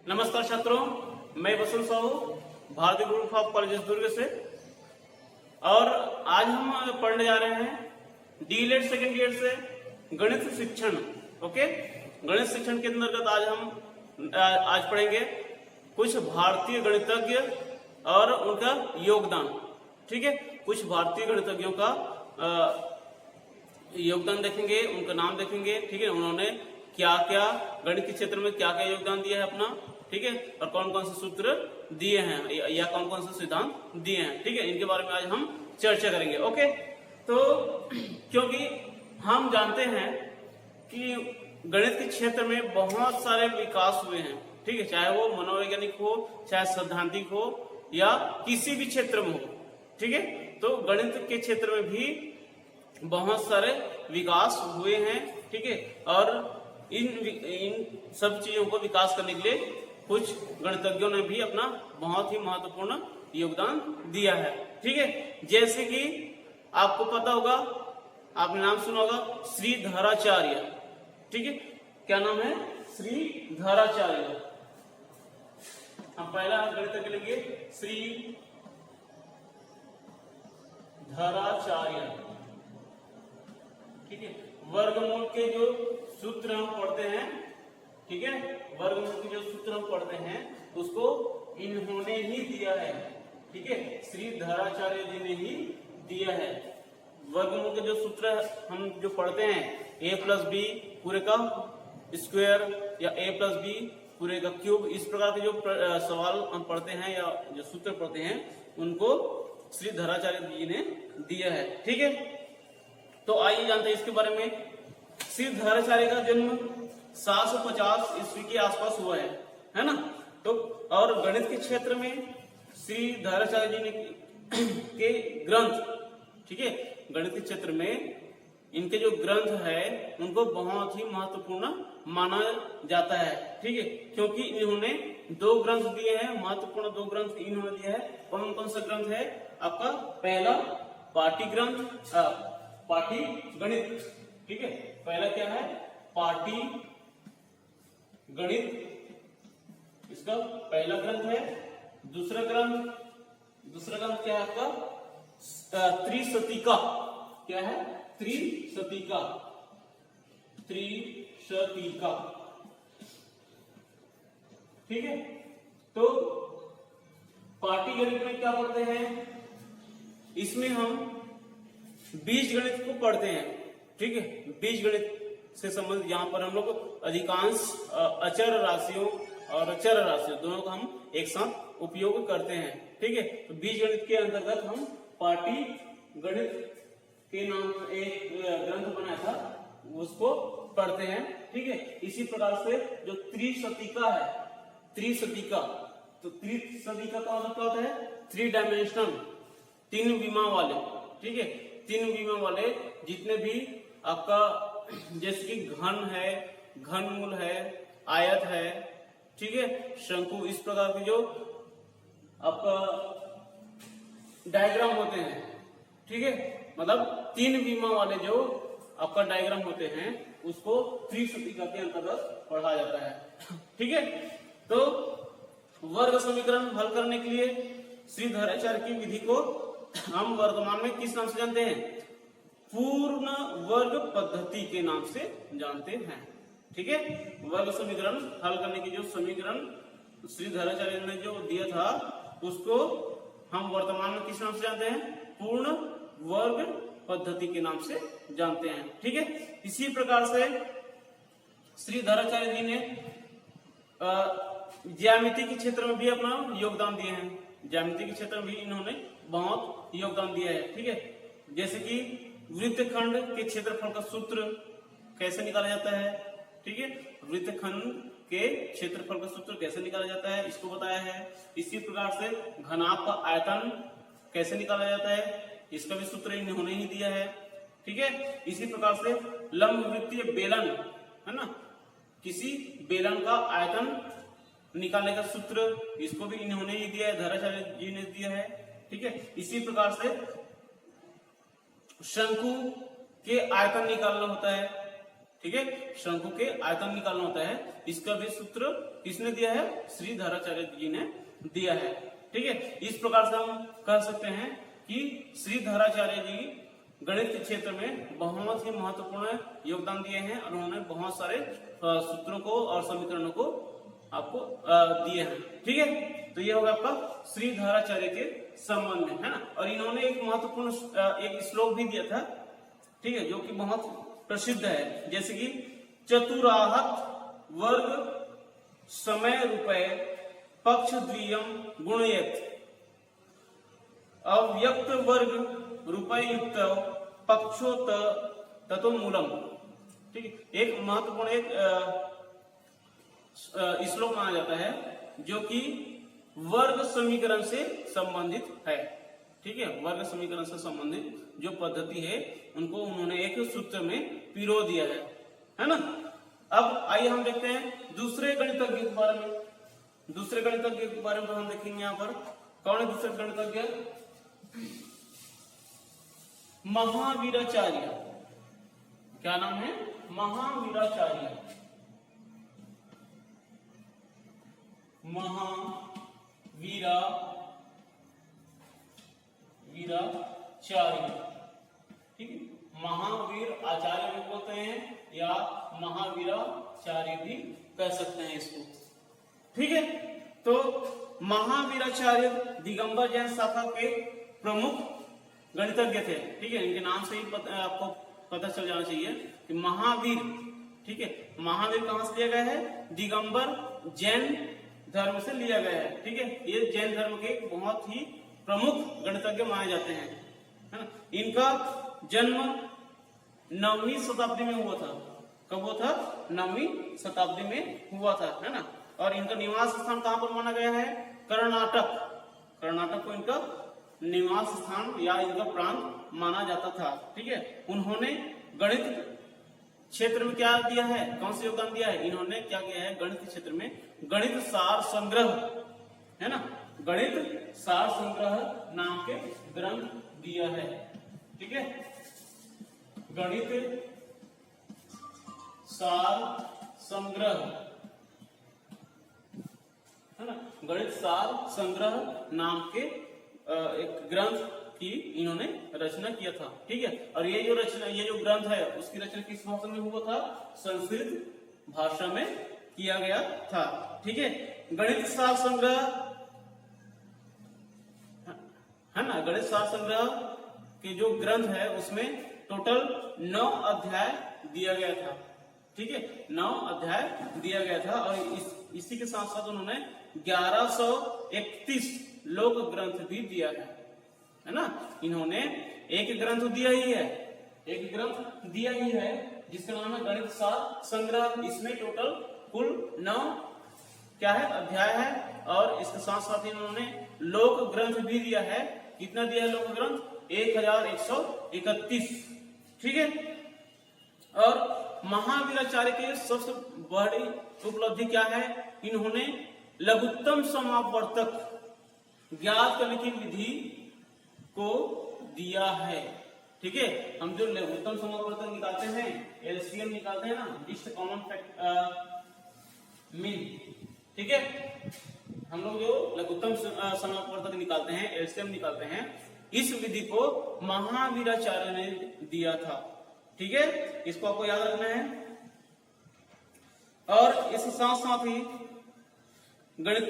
नमस्कार छात्रों, मैं वसंत साहू भारतीय ग्रुप ऑफ कॉलेजेस दुर्ग से। और आज हम पढ़ने जा रहे हैं डीएलएड सेकेंड ईयर से गणित शिक्षण। ओके, गणित शिक्षण के अंतर्गत आज पढ़ेंगे कुछ भारतीय गणितज्ञ और उनका योगदान। ठीक है, कुछ भारतीय गणितज्ञों का योगदान देखेंगे, उनका नाम देखेंगे। ठीक है, उन्होंने क्या क्या गणित के क्षेत्र में क्या क्या योगदान दिया है अपना। ठीक है, और कौन कौन से सूत्र दिए हैं या कौन कौन से सिद्धांत दिए हैं। ठीक है, इनके बारे में आज हम चर्चा करेंगे। ओके, तो क्योंकि हम जानते हैं कि गणित के क्षेत्र में बहुत सारे विकास हुए हैं। ठीक है, चाहे वो मनोवैज्ञानिक हो, चाहे सैद्धांतिक हो, या किसी भी क्षेत्र में हो। ठीक है, तो गणित के क्षेत्र में भी बहुत सारे विकास हुए हैं। ठीक है, और इन सब चीजों को विकास करने के लिए कुछ गणितज्ञों ने भी अपना बहुत ही महत्वपूर्ण योगदान दिया है। ठीक है, जैसे कि आपको पता होगा, आपने नाम सुना होगा श्रीधराचार्य। ठीक है, क्या नाम है? श्रीधराचार्य। हम पहला गणितज्ञ लेंगे श्रीधराचार्य। ठीक है, वर्गमूल के जो सूत्र हम पढ़ते हैं, ठीक है, वर्गमूल के जो सूत्र हम पढ़ते हैं उसको इन्होंने ही दिया है। ठीक है, श्रीधराचार्य जी ने ही दिया है। वर्गमूल के जो सूत्र हम जो पढ़ते हैं, a+b पूरे का स्क्वायर या a+b पूरे का क्यूब, इस प्रकार के जो सवाल हम पढ़ते हैं या जो सूत्र पढ़ते हैं उनको श्रीधराचार्य जी ने दिया है। ठीक है, तो आइए जानते हैं इसके बारे में। श्रीधराचार्य का जन्म 750 ईस्वी के आसपास हुआ है ना। तो और गणित के क्षेत्र में श्रीधराचार्य जी ने के ग्रंथ, ठीक है, गणित के क्षेत्र में इनके जो ग्रंथ है उनको बहुत ही महत्वपूर्ण माना जाता है। ठीक है, क्योंकि इन्होंने दो ग्रंथ दिए हैं, महत्वपूर्ण दो ग्रंथ इन्होंने दिया है। कौन कौन सा ग्रंथ है आपका? पहला पाटी ग्रंथ, पाटी गणित। ठीक है, पहला क्या है? पाटी गणित, इसका पहला ग्रंथ है। दूसरा ग्रंथ क्या है आपका? त्रिशतिका। क्या है? त्रिशतिका। ठीक है, तो पाटी गणित में क्या पढ़ते हैं? इसमें हम बीज गणित को पढ़ते हैं। ठीक है, बीज गणित से संबंधित यहाँ पर हम लोग अधिकांश अचर राशियों और चर राशियों दोनों का हम एक साथ उपयोग करते हैं। ठीक है, तो बीज गणित के अंतर्गत हम पाटी गणित के नाम से एक ग्रंथ बनाया था, उसको पढ़ते हैं। ठीक है, इसी प्रकार से जो त्रिशतिका है, त्रिशतिका, तो त्रिशतिका का मतलब क्या होता है? 3 डायमेंशनल, 3 विमा वाले। ठीक है, 3 विमा वाले जितने भी आपका जैसे कि घन है, घनमूल है, आयत है, ठीक है, शंकु, इस प्रकार के जो आपका डायग्राम होते हैं। ठीक है, मतलब 3 विमा वाले जो आपका डायग्राम होते हैं उसको त्रिशतिका के अंतर्गत पढ़ा जाता है। ठीक है, तो वर्ग समीकरण हल करने के लिए श्रीधराचार्य की विधि को हम वर्तमान में किस नाम से जानते हैं? पूर्ण वर्ग पद्धति के नाम से जानते हैं। ठीक है, वर्ग समीकरण हल करने की जो समीकरण श्रीधराचार्य ने जो दिया था उसको हम वर्तमान में किस नाम से जानते हैं? पूर्ण वर्ग पद्धति के नाम से जानते हैं। ठीक है, इसी प्रकार से श्रीधराचार्य जी ने ज्यामिति के क्षेत्र में भी अपना योगदान दिए हैं। ज्यामिति के क्षेत्र में भी इन्होंने बहुत योगदान दिया है। ठीक है, जैसे कि वृत्तखंड के क्षेत्रफल का सूत्र कैसे निकाला जाता है। ठीक है, वृत्तखंड के क्षेत्रफल का सूत्र कैसे निकाला जाता है इसको बताया है। इसी प्रकार से घनाभ का आयतन कैसे निकाला जाता है इसका भी सूत्र इन्होंने ही दिया है। ठीक है, इसी प्रकार से लंबवृत्तीय बेलन है ना, किसी बेलन का आयतन निकालने का सूत्र, इसको भी इन्होंने ही दिया है, धराचार्य जी ने दिया है। ठीक है, इसी प्रकार से शंकु के आयतन निकालना होता है। ठीक है, शंकु के आयतन निकालना होता है। इसका भी सूत्र किसने दिया है? श्रीधराचार्य जी ने दिया है। ठीक है, इस प्रकार से हम कह सकते हैं कि श्रीधराचार्य जी गणित के क्षेत्र में बहुत ही महत्वपूर्ण योगदान दिए हैं और उन्होंने बहुत सारे सूत्रों को और समीकरणों को आपको दिए हैं। ठीक है, तो ये होगा आपका श्रीधराचार्य के संबंध में, है ना। और इन्होंने एक महत्वपूर्ण एक श्लोक भी दिया था, ठीक है, जो कि बहुत प्रसिद्ध है, जैसे कि चतुराहत वर्ग समय रुपये पक्ष द्वियम गुणयत अव्यक्त वर्ग रुपये युक्त पक्षोत ततो मूलम। ठीक है, एक महत्वपूर्ण एक श्लोक माना जाता है जो कि वर्ग समीकरण से संबंधित है। ठीक है, वर्ग समीकरण से संबंधित जो पद्धति है उनको उन्होंने एक सूत्र में पिरो दिया है ना। अब आइए हम देखते हैं दूसरे गणितज्ञ के बारे में। दूसरे गणितज्ञ के बारे में हम देखेंगे यहाँ पर। कौन है दूसरे गणितज्ञ? महावीराचार्य। क्या नाम है? महावीराचार्य। वीराचार्य। ठीक है, महावीर आचार्य भी बोलते हैं या महावीराचार्य भी कह सकते हैं इसको। ठीक है, तो महावीराचार्य दिगंबर जैन शाखा के प्रमुख गणितज्ञ थे। ठीक है, इनके नाम से ही आपको पता चल जाना चाहिए कि महावीर। ठीक है, महावीर कहां से लिया गया है? दिगंबर जैन धर्म से लिया गया है। ठीक है, ये जैन धर्म के बहुत ही प्रमुख गणितज्ञ माने जाते हैं, है ना। इनका जन्म 9वीं शताब्दी में हुआ था। कब हुआ था? 9वीं शताब्दी में हुआ था, है ना। और इनका निवास स्थान कहां पर माना गया है? कर्नाटक। कर्नाटक को इनका निवास स्थान या इनका प्रांत माना जाता था। ठीक है, उन्होंने गणित क्षेत्र में क्या दिया है? कौन सा योगदान दिया है? इन्होंने क्या किया है गणित के क्षेत्र में? गणित सार संग्रह, है ना, गणित सार संग्रह नाम के ग्रंथ दिया है। ठीक है, गणित सार संग्रह, है ना, गणित सार संग्रह नाम के एक ग्रंथ की इन्होंने रचना किया था। ठीक है, और ये जो ग्रंथ है उसकी रचना किस भाषा में हुआ था? संस्कृत भाषा में किया गया था। ठीक है, गणित सार संग्रह, है ना, गणित सार संग्रह के जो ग्रंथ है उसमें टोटल 9 अध्याय दिया गया था। ठीक है, 9 अध्याय दिया गया था और इसी के साथ साथ उन्होंने 1131 लोक ग्रंथ भी दिया है ना। इन्होंने एक ग्रंथ दिया ही है, एक ग्रंथ दिया ही है जिसका नाम है गणित सार संग्रह। इसमें टोटल कुल 9 क्या है? अध्याय है। और इसके साथ साथ इन्होंने लोक ग्रंथ भी दिया है। कितना दिया है लोक ग्रंथ? 1131। ठीक है, और महावीराचार्य की सबसे बड़ी उपलब्धि क्या है? इन्होंने लघुत्तम समापवर्तक ज्ञात करने की विधि को दिया है। ठीक है, हम जो लघुत्तम समापवर्तक निकालते हैं, एलसीएम निकालते हैं ना, लिस्ट कॉमन मीन। ठीक है, हम लोग जो लघुत्तम समापवर्तक निकालते हैं, एलसीएम निकालते हैं, इस विधि को महावीराचार्य ने दिया था। ठीक है, इसको आपको याद रखना है। और इस साथ साथ ही गणित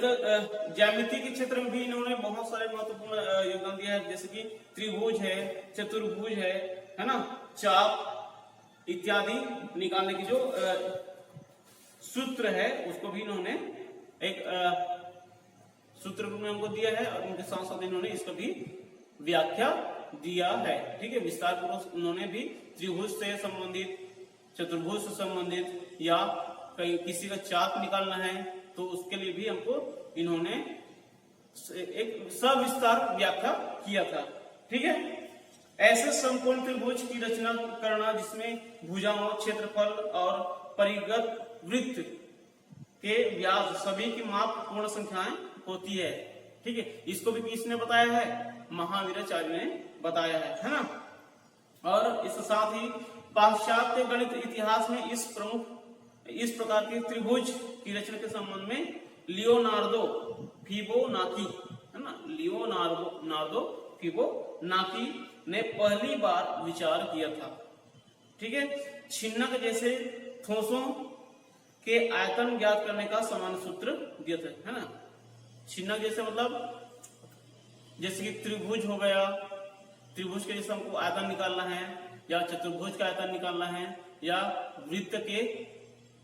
ज्यामिति के क्षेत्र में भी इन्होंने बहुत सारे महत्वपूर्ण योगदान दिया है, जैसे कि त्रिभुज है, चतुर्भुज है ना, चाप इत्यादि निकालने की जो सूत्र है उसको भी इन्होंने एक सूत्र में हमको दिया है और उनके साथ साथ इन्होंने इसका भी व्याख्या दिया है। ठीक है, विस्तार पूर्वक उन्होंने भी त्रिभुज से संबंधित, चतुर्भुज से संबंधित या कहीं किसी का चाप निकालना है तो उसके लिए भी हमको इन्होंने एक सविस्तार व्याख्या किया था। ठीक है, ऐसे संपूर्ण त्रिभुज की रचना करना जिसमें भुजाओं, क्षेत्रफल और परिगत वृत्त के व्यास सभी की माप पूर्ण संख्याएं होती है। ठीक है, इसको भी किसने बताया है? महावीराचार्य ने बताया है ना। और इसके साथ ही पाश्चात्य गणित इतिहास में इस प्रकार के त्रिभुज की रचना के संबंध में लियोनार्दो फिबोनाची, है ना, लियोनार्दो फिबोनाची ने पहली बार विचार किया था। ठीक है, छिन्नक जैसे ठोसों के आयतन ज्ञात करने का सामान्य सूत्र दिया था, है ना। छिन्नक जैसे मतलब जैसे कि त्रिभुज हो गया, त्रिभुज के जैसे हमको आयतन निकालना है, या चतुर्भुज का आयतन निकालना है, या वृत्त के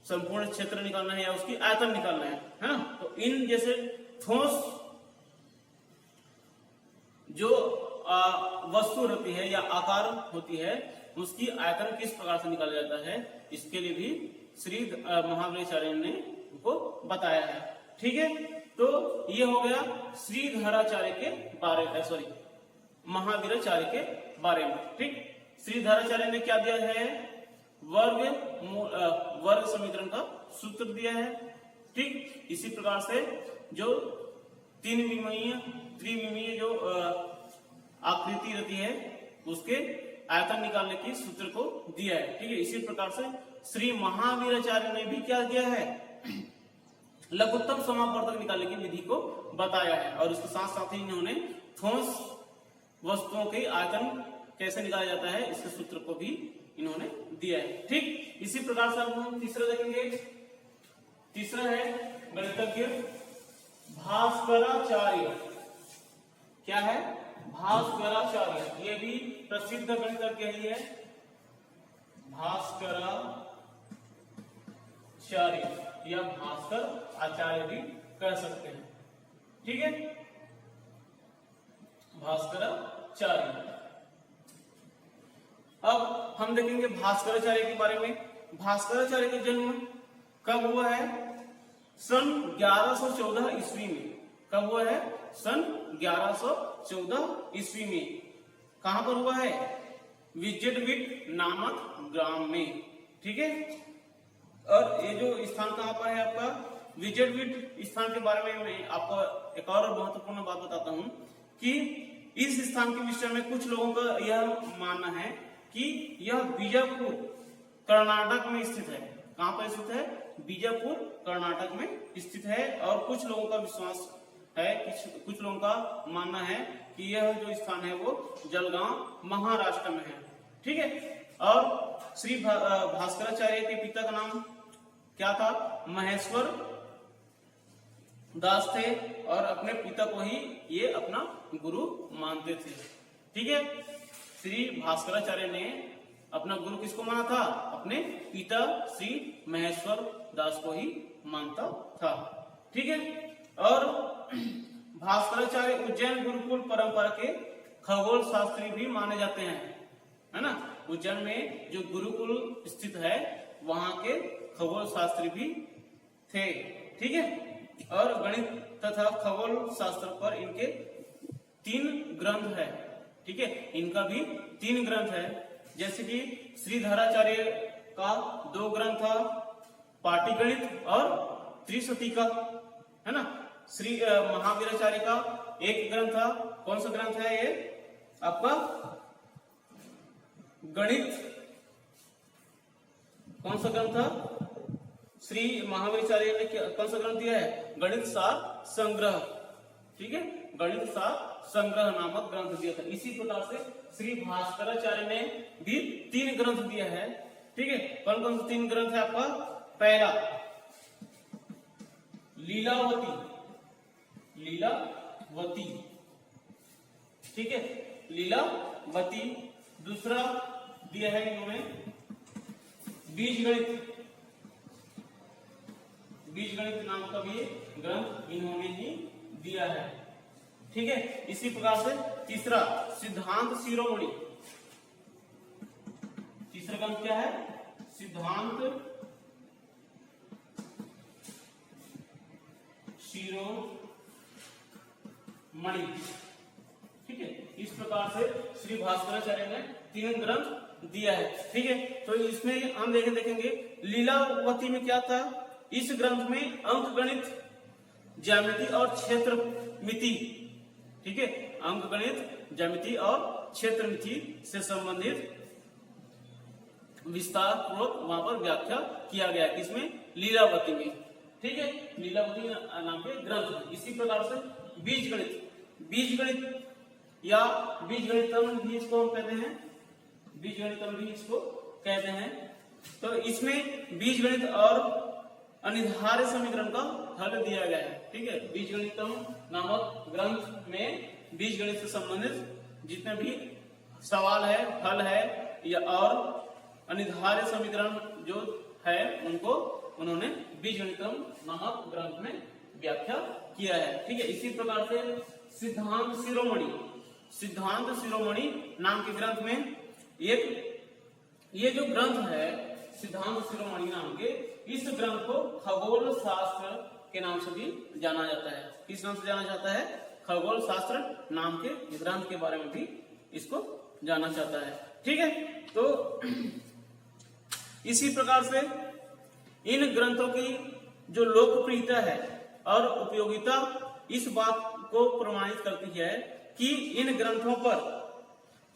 संपूर्ण क्षेत्र निकालना है, या उसकी आयतन निकालना है ना। तो इन जैसे ठोस जो वस्तु रहती है या आकार होती है, उसकी आयतन किस प्रकार से निकाला जाता है, इसके लिए भी श्री महावीराचार्य ने उनको बताया है। ठीक है, तो ये हो गया श्रीधराचार्य के बारे में, सॉरी महावीराचार्य के बारे में। ठीक, श्रीधराचार्य ने क्या दिया है, वर्ग समीकरण का सूत्र दिया है। ठीक, इसी प्रकार से जो त्रिविमीय जो आकृति रहती है, उसके आयतन निकालने की सूत्र को दिया है। ठीक है, इसी प्रकार से श्री महावीराचार्य ने भी क्या दिया है, लघुत्तम समापवर्तक निकालने की विधि को बताया है, और उसके साथ साथ ही इन्होंने ठोस वस्तुओं के आयतन कैसे निकाला जाता है, इसके सूत्र को भी इन्होंने दिया है। ठीक, इसी प्रकार से हम तीसरा देखेंगे। तीसरा है गणितज्ञ भास्कराचार्य। क्या है, भास्कराचार्य, ये भी प्रसिद्ध गणितज्ञ ही है, भास्कराचार्य या भास्कर आचार्य भी कह सकते हैं। ठीक है, भास्कराचार्य। अब हम देखेंगे भास्कराचार्य के बारे में। भास्कराचार्य का जन्म कब हुआ है, सन 1114 ईस्वी में। कब हुआ है, सन 1114 ईस्वी में। कहां पर हुआ है, विजेटविट नामक ग्राम में। ठीक है, और ये जो स्थान कहां पर है आपका, विजेटविट स्थान के बारे में मैं आपको एक और महत्वपूर्ण बात बताता हूं कि इस स्थान के विषय में कुछ लोगों का यह मानना है कि यह बीजापुर कर्नाटक में स्थित है। कहां पर स्थित है, बीजापुर कर्नाटक में स्थित है। और कुछ लोगों का विश्वास है, कुछ लोगों का मानना है कि यह जो स्थान है वो जलगांव महाराष्ट्र में है। ठीक है, और श्री भास्कराचार्य के पिता का नाम क्या था, महेश्वर दास थे, और अपने पिता को ही ये अपना गुरु मानते थे। ठीक है, श्री भास्कराचार्य ने अपना गुरु किसको माना था, अपने पिता श्री महेश्वर दास को ही मानता था। ठीक है, और भास्कराचार्य उज्जैन गुरुकुल परंपरा के खगोल शास्त्री भी माने जाते हैं, है ना। उज्जैन में जो गुरुकुल स्थित है, वहां के खगोल शास्त्री भी थे। ठीक है, और गणित तथा खगोल शास्त्र पर इनके 3 ग्रंथ है। ठीक है, इनका भी 3 ग्रंथ है, जैसे कि श्रीधराचार्य का 2 ग्रंथ था, पाटीगणित और त्रिशतिका, है ना। श्री महावीराचार्य का 1 ग्रंथ था। कौन सा ग्रंथ है ये आपका, गणित। कौन सा ग्रंथ था, श्री महावीराचार्य ने कौन सा ग्रंथ दिया है, गणित सार संग्रह। ठीक है, गणित सार संग्रह नामक ग्रंथ दिया था। इसी प्रकार से श्री भास्कराचार्य ने भी 3 ग्रंथ दिया है। ठीक है, कौन कौन से 3 ग्रंथ है आपका, पहला लीलावती। ठीक है, लीलावती। दूसरा दिया है इन्होंने बीजगणित नाम का भी ग्रंथ इन्होंने ही दिया है। ठीक है, इसी प्रकार से तीसरा सिद्धांत शिरोमणि। तीसरा ग्रंथ क्या है, सिद्धांत शिरोमणि। ठीक है, इस प्रकार से श्री भास्कराचार्य ने 3 ग्रंथ दिया है। ठीक है, तो इसमें हम देखेंगे लीलावती में क्या था। इस ग्रंथ में अंकगणित, ज्यामिति और क्षेत्रमिति, ठीक है, अंकगणित, ज्यामिति और क्षेत्रमिति से संबंधित विस्तार पूर्वक वहां पर व्याख्या किया गया है। इसमें लीलावती में, ठीक है, लीलावती नाम के ग्रंथ में। इसी प्रकार से बीजगणित या बीजगणितम भी इसको हम कहते हैं, बीजगणितम भी इसको कहते हैं। तो इसमें बीजगणित और अनिर्धार्य समीकरण का हल दिया गया है, ठीक है। बीजगणितम नामक ग्रंथ में बीजगणित से संबंधित जितने भी सवाल है, हल है या और अनिर्धार्य समीकरण जो है उनको उन्होंने बीजगणितम नामक ग्रंथ में व्याख्या किया है, ठीक है। इसी प्रकार से सिद्धांत शिरोमणि नाम के ग्रंथ में ये जो ग्रंथ है सिद्धांत शिरोमणि नाम के, इस ग्रंथ को खगोल शास्त्र के नाम से भी जाना जाता है। किस नाम से जाना जाता है? खगोल शास्त्र नाम के ग्रंथ के बारे में भी इसको जाना जाता है, ठीक है। तो इसी प्रकार से इन ग्रंथों की जो लोकप्रियता है और उपयोगिता इस बात को प्रमाणित करती है कि इन ग्रंथों पर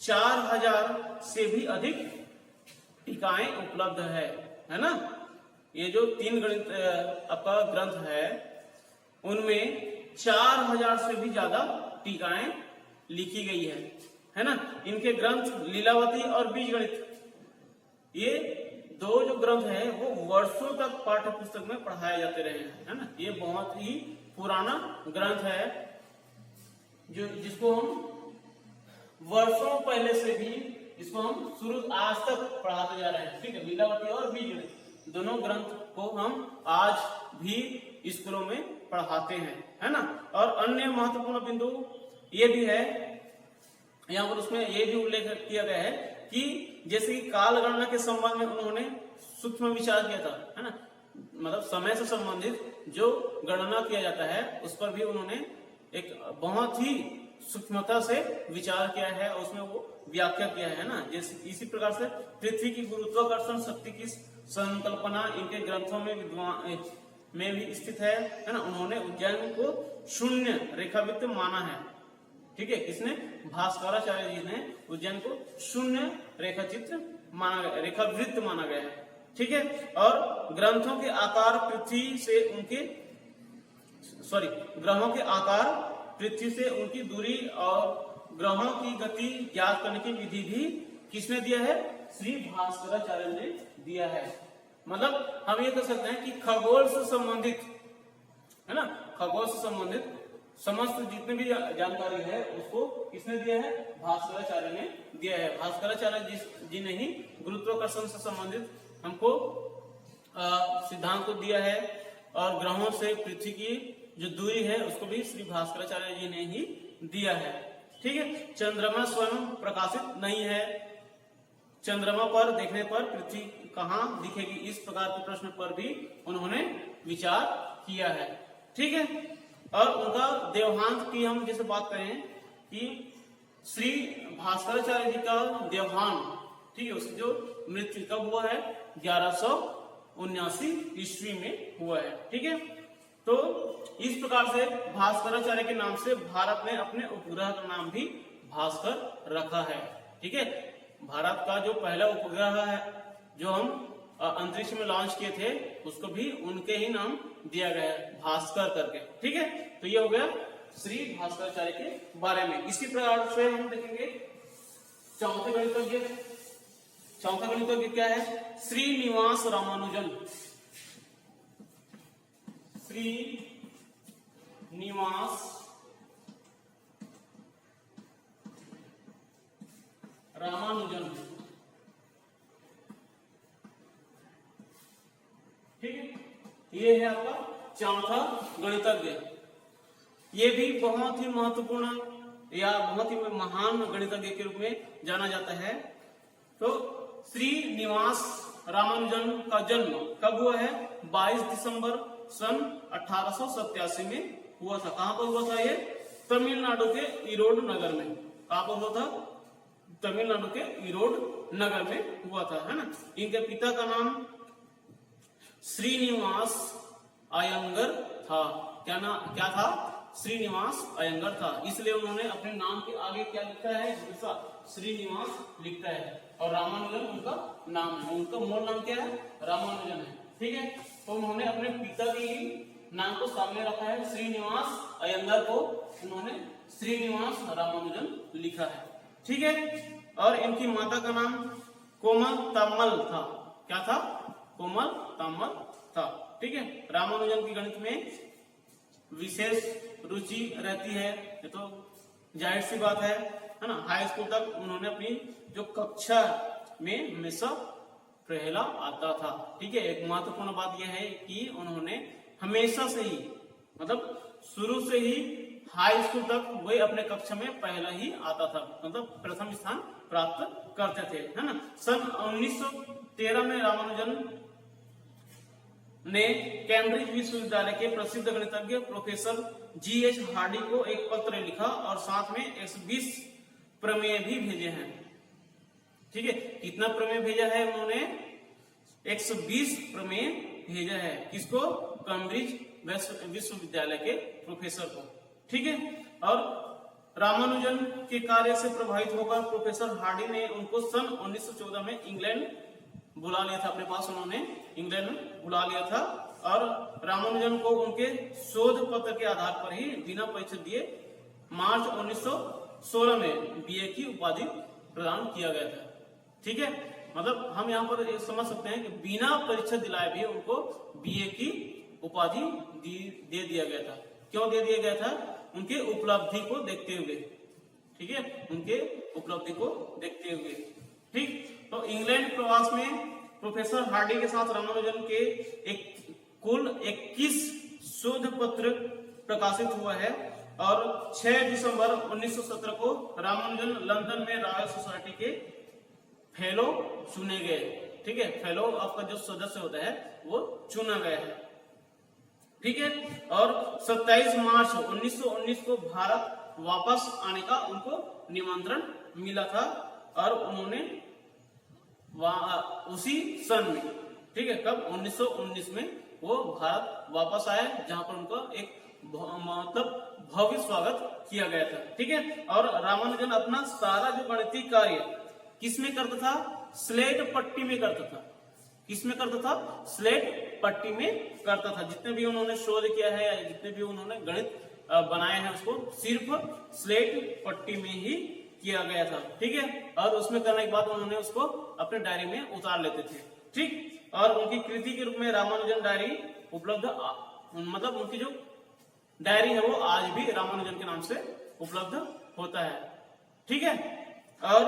4000 से भी अधिक टीकाएं उपलब्ध है ना। ये जो 3 गणित आपका ग्रंथ है उनमें 4000 से भी ज्यादा टीकाएं लिखी गई है ना। इनके ग्रंथ लीलावती और बीजगणित, ये 2 जो ग्रंथ है वो वर्षों तक पाठ्य पुस्तक में पढ़ाए जाते रहे हैं, है ना। ये बहुत ही पुराना ग्रंथ है जो जिसको हम वर्षों पहले से भी इसको हम शुरू आज तक पढ़ाते जा रहे हैं, ठीक है। लीलावती और बीजगणित दोनों ग्रंथ को हम आज भी स्कूलों में पढ़ाते हैं, है ना। और अन्य महत्वपूर्ण बिंदु ये भी है यहाँ पर, उसमें ये भी उल्लेख किया गया है कि जैसे कि काल गणना के संबंध में उन्होंने सूक्ष्म विचार किया था, है ना। मतलब समय से संबंधित जो गणना किया जाता है उस पर भी उन्होंने एक बहुत ही सूक्ष्मता से विचार किया है और उसमें वो व्याख्या किया है ना। जैसे इसी प्रकार से पृथ्वी की गुरुत्वाकर्षण शक्ति की संकल्पना इनके ग्रंथों में भी स्थित है ना। उन्होंने उज्जैन को शून्य रेखावृत्त माना है, ठीक है। किसने? भास्कराचार्य जी ने उज्जैन को शून्य रेखाचित्र रेखावृत्त माना गया है, ठीक है। और ग्रंथों के आकार ग्रहों के आकार पृथ्वी से उनकी दूरी और ग्रहों की गति ज्ञात करने की विधि भी किसने दिया है? श्री भास्कराचार्य ने दिया है। मतलब हम ये कह सकते हैं कि खगोल से संबंधित, है ना, खगोल से संबंधित समस्त जितने भी जानकारी है उसको किसने दिया है? भास्कराचार्य ने दिया है। भास्कराचार्य जी ने ही गुरुत्वाकर्षण से संबंधित हमको सिद्धांत को दिया है और ग्रहों से पृथ्वी की जो दूरी है उसको भी श्री भास्कराचार्य जी ने ही दिया है, ठीक है। चंद्रमा स्वयं प्रकाशित नहीं है, चंद्रमा पर देखने पर पृथ्वी कहाँ दिखेगी, इस प्रकार के प्रश्न पर भी उन्होंने विचार किया है, ठीक है। और उनका देवहांत की हम जैसे बात करें कि श्री भास्कराचार्य जी का देवहांत, ठीक है, उसकी जो मृत्यु कब हुआ है? 1179 ईस्वी में हुआ है, ठीक है। तो इस प्रकार से भास्कराचार्य के नाम से भारत ने अपने उपग्रह का नाम भी भास्कर रखा है, ठीक है। भारत का जो पहला उपग्रह है जो हम अंतरिक्ष में लॉन्च किए थे उसको भी उनके ही नाम दिया गया है, भास्कर करके, ठीक है। तो ये हो गया श्री भास्कराचार्य के बारे में। इसी प्रकार से हम देखेंगे चौथे गणितज्ञ क्या है? श्रीनिवास रामानुजन। श्रीनिवास रामानुजन, ठीक है। ये है आपका चौथा गणितज्ञ। ये भी बहुत ही महत्वपूर्ण या बहुत ही महान गणितज्ञ के रूप में जाना जाता है। तो श्रीनिवास रामानुजन का जन्म कब हुआ है? 22 दिसंबर सन 1887 में हुआ था। कहां पर हुआ था ये? तमिलनाडु के ईरोड नगर में। कहां पर हुआ था? तमिलनाडु के ईरोड नगर में हुआ था, है ना। इनके पिता का नाम श्रीनिवास अयंगर था। क्या था? श्रीनिवास अयंगर था, इसलिए उन्होंने अपने नाम के आगे क्या लिखा है, हमेशा श्रीनिवास लिखता है। और रामानुजन उनका नाम है, उनका मूल नाम क्या है, रामानुजन है। ठीक है, तो उन्होंने अपने पिता के नाम को सामने रखा है, श्रीनिवास अयंगर को उन्होंने श्रीनिवास रामानुजन लिखा है। ठीक है, और इनकी माता का नाम कोमल ताम्मल था। क्या था, कोमल ताम्मल था। ठीक है, रामानुजन की गणित में विशेष रुचि रहती है, ये तो जाहिर सी बात है ना। हाई स्कूल तक उन्होंने अपनी जो कक्षा में हमेशा पहला आता था। ठीक है, एक महत्वपूर्ण बात यह है कि उन्होंने हमेशा से ही, मतलब शुरू से ही हाई स्कूल तक वे अपने कक्षा में पहला ही आता था, मतलब प्रथम स्थान प्राप्त करते थे, है ना। सन 1913 में रामानुजन ने कैम्ब्रिज विश्वविद्यालय के प्रसिद्ध गणितज्ञ प्रोफेसर G.H. हार्डी को एक पत्र लिखा और साथ में 120 प्रमेय भी भेजे हैं। ठीक है, कितना प्रमेय भेजा है उन्होंने, 120 प्रमेय भेजा है। किसको, कैम्ब्रिज विश्वविद्यालय के प्रोफेसर को। ठीक है, और रामानुजन के कार्य से प्रभावित होकर प्रोफेसर हार्डी ने उनको सन 1914 में इंग्लैंड बुला लिया था, अपने पास उन्होंने इंग्लैंड बुला लिया था। और रामानुजन को उनके शोध पत्र के आधार पर ही बिना परीक्षा दिए मार्च 1916 में बीए की उपाधि प्रदान किया गया था। ठीक है, मतलब हम यहाँ पर समझ सकते हैं कि बिना परीक्षा दिलाए भी उनको बीए की उपाधि दे दिया गया था। क्यों दे दिया गया था, उनके उपलब्धि को देखते हुए। ठीक है, उनके उपलब्धि को देखते हुए। ठीक, तो इंग्लैंड प्रवास में प्रोफेसर हार्डी के साथ रामानुजन के कुल 21 शोध पत्र प्रकाशित हुआ है। और 6 दिसंबर 1917 को रामानुजन लंदन में रॉयल सोसाइटी के फेलो चुने गए। ठीक है, फेलो आपका जो सदस्य होता है वो चुना गया है। ठीक है, और 27 मार्च 1919 को भारत वापस आने का उनको निमंत्रण मिला था। और उन्होंने उसी सन में, ठीक है, कब 1919 में वो भारत वापस आए, जहां पर उनका एक मतलब भव्य स्वागत किया गया था। ठीक है, और रामानुजन अपना सारा जो गणितीय कार्य किसमें करता था, स्लेट पट्टी में करता था। किसमें करता था, स्लेट पट्टी में करता था। जितने भी उन्होंने शोध किया है, जितने भी उन्होंने गणित बनाए हैं, उसको सिर्फ स्लेट पट्टी में ही किया गया था। ठीक है, और उसमें करने के बाद उन्होंने उसको अपने डायरी में उतार लेते थे। ठीक, और उनकी कृति के रूप में रामानुजन डायरी उपलब्ध, मतलब उनकी जो डायरी है वो आज भी रामानुजन के नाम से उपलब्ध होता है। ठीक है, और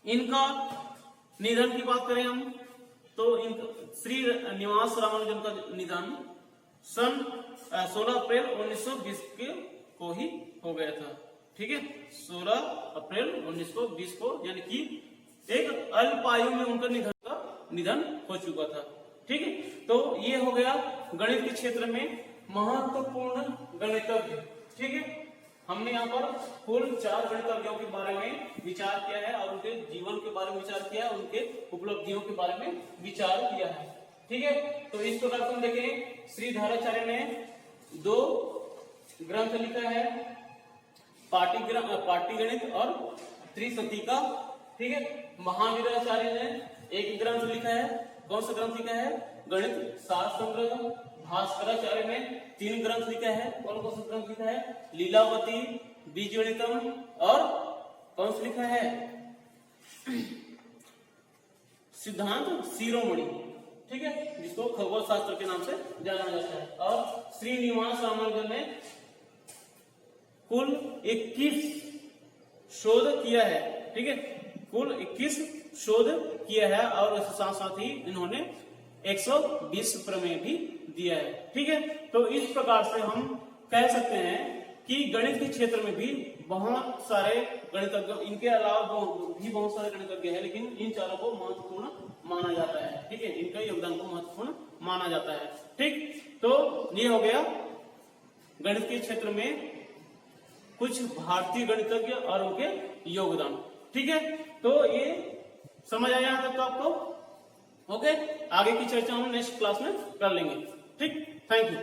इनका निधन की बात करें हम तो श्रीनिवास रामानुजन का निधन सन 16 अप्रैल 1920 को ही हो गया था। ठीक है, 16 अप्रैल 1920 को, यानी कि एक अल्पायु में उनका निधन हो चुका था। ठीक है, तो ये हो गया गणित के क्षेत्र में महत्वपूर्ण गणितज्ञ। ठीक है, हमने यहाँ पर कुल 4 गणितज्ञों के बारे में विचार किया है और उनके जीवन के बारे में विचार किया, उनके उपलब्धियों के बारे में विचार किया है। ठीक है, तो इस प्रकार से हम देखें, श्रीधराचार्य ने 2 ग्रंथ लिखा है, पाटीगणित और त्रिशतिका। ठीक है, महावीराचार्य ने एक ग्रंथ लिखा है। कौन सा ग्रंथ लिखा है, गणित सार संग्रह। भास्कराचार्य ने 3 ग्रंथ लिखा है। कौन कौन सा ग्रंथ लिखा है, लीलावती, बीजगणितम, और कौन सा लिखा है, सिद्धांत शिरोमणि। ठीक है, जिसको खगोल शास्त्र के नाम से जाना जाता है। और श्रीनिवास रामानुजन ने कुल 21 शोध किया है। ठीक है, कुल 21 शोध किया है और इसके साथ साथ ही इन्होंने 120 प्रमेय भी दिया है। ठीक है, तो इस प्रकार से हम कह सकते हैं कि गणित के क्षेत्र में भी बहुत सारे गणितज्ञ, इनके अलावा भी बहुत सारे गणितज्ञ हैं, लेकिन इन चारों को महत्वपूर्ण माना जाता है। ठीक है, इनका योगदान को महत्वपूर्ण माना जाता है। ठीक, तो ये हो गया गणित के क्षेत्र में कुछ भारतीय गणितज्ञ और उनके योगदान। ठीक है, तो ये समझ आया यहाँ तक तो आपको। ओके, आगे की चर्चा हम नेक्स्ट क्लास में कर लेंगे। ठीक, थैंक यू।